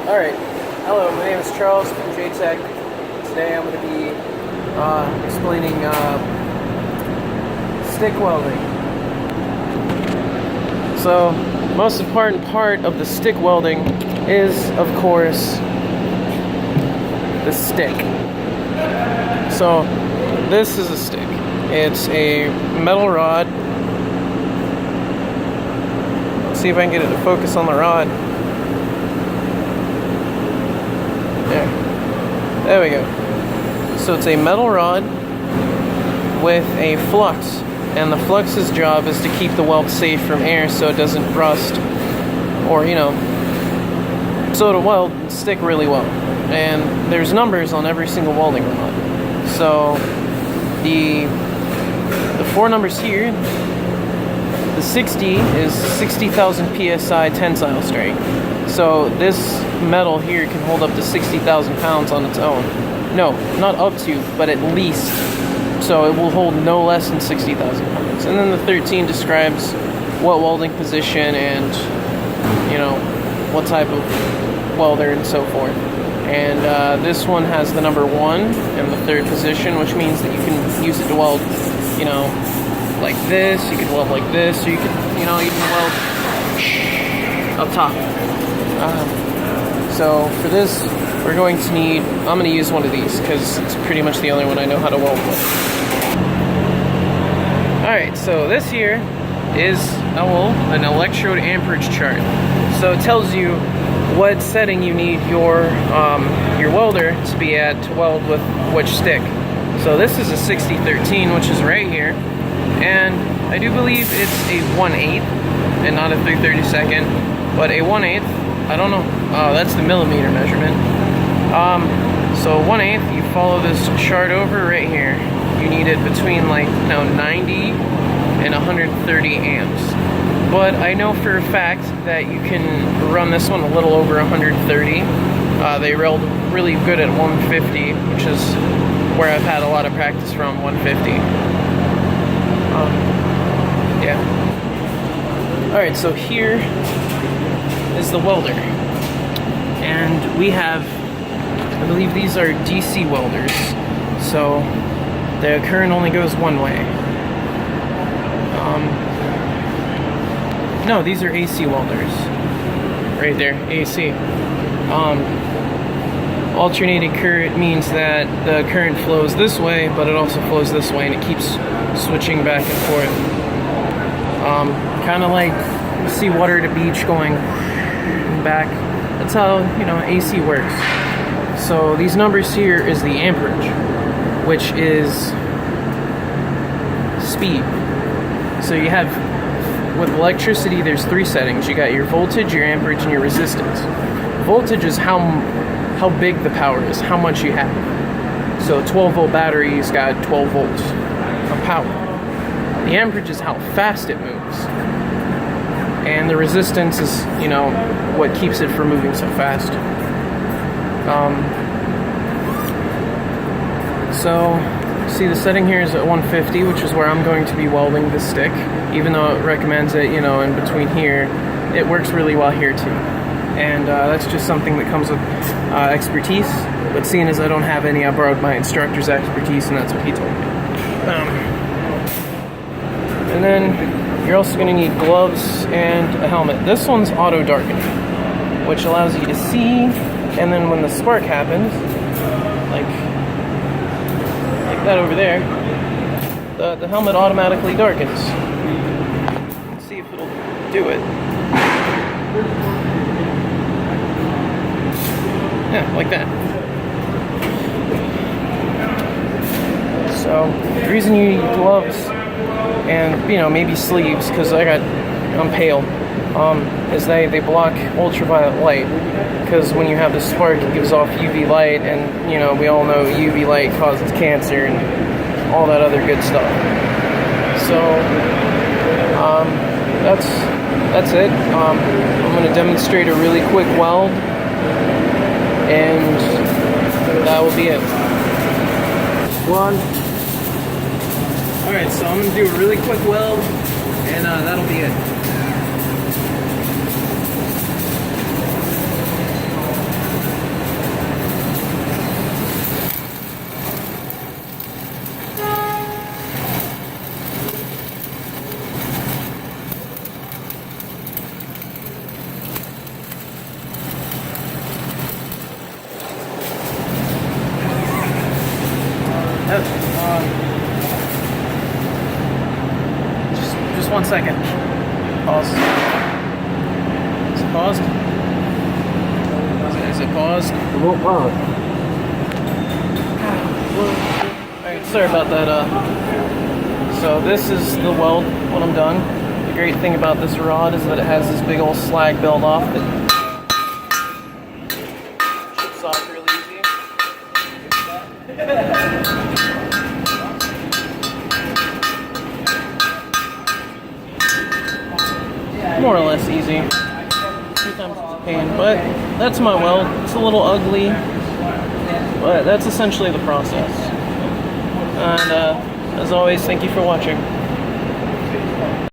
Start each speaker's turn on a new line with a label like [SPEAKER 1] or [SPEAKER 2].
[SPEAKER 1] Alright, hello, my name is Charles from JTech. Today I'm going to be explaining stick welding. So, most important part of the stick welding is, of course, the stick. So, this is a stick. It's a metal rod. Let's see if I can get it to focus on the rod. There we go. So it's a metal rod with a flux, and the flux's job is to keep the weld safe from air so it doesn't rust, or so it'll weld and stick really well. And there's numbers on every single welding rod. So the 4 numbers here, the 60 is 60,000 psi tensile strength. So this metal here can hold up to 60,000 pounds on its own. No, not up to, but at least. So it will hold no less than 60,000 pounds. And then the 13 describes what welding position and, what type of welder and so forth. And this one has the number 1 in the 3rd position, which means that you can use it to weld, like this. You can weld like this, or you can, even weld up top. So for this, we're going to need, I'm going to use one of these because it's pretty much the only one I know how to weld with. Alright, so this here is an electrode amperage chart. So it tells you what setting you need your welder to be at to weld with which stick. So this is a 6013, which is right here, and I do believe it's a 1/8 and not a 3/32, but a 1/8. I don't know. That's the millimeter measurement. So 1/8, you follow this chart over right here. You need it between 90 and 130 amps. But I know for a fact that you can run this one a little over 130. They weld really good at 150, which is where I've had a lot of practice from, 150. Yeah. Alright, so here is the welder, and we have, I believe these are DC welders, so the current only goes one way. No, these are AC welders, right there, AC. Alternating current means that the current flows this way, but it also flows this way, and it keeps switching back and forth. Kind of like you see water at a beach going back. That's how AC works. So these numbers here is the amperage, which is speed. So you have, with electricity, there's 3 settings. You got your voltage, your amperage, and your resistance. Voltage is how big the power is, how much you have. So a 12-volt battery's got 12 volts of power. The amperage is how fast it moves. And the resistance is, what keeps it from moving so fast. So, see, the setting here is at 150, which is where I'm going to be welding this stick. Even though it recommends it, in between here, it works really well here too. And that's just something that comes with expertise. But seeing as I don't have any, I borrowed my instructor's expertise, and that's what he told me. And then you're also going to need gloves and a helmet. This one's auto darkening, which allows you to see, and then when the spark happens, like that over there, the helmet automatically darkens. Let's see if it'll do it. Yeah, like that. So the reason you need gloves and maybe sleeves, because I'm pale, is they block ultraviolet light, because when you have the spark, it gives off UV light, and we all know UV light causes cancer and all that other good stuff. So that's it. I'm going to demonstrate a really quick weld, and that will be it. Alright, so I'm going to do a really quick weld, and that'll be it. 1 second. Pause. Is it paused? Is it paused?
[SPEAKER 2] It won't pause.
[SPEAKER 1] Alright, sorry about that. So this is the weld when I'm done. The great thing about this rod is that it has this big old slag build off that chips off really easy. More or less easy. Sometimes it's a pain, but that's my weld. It's a little ugly, but that's essentially the process. And as always, thank you for watching.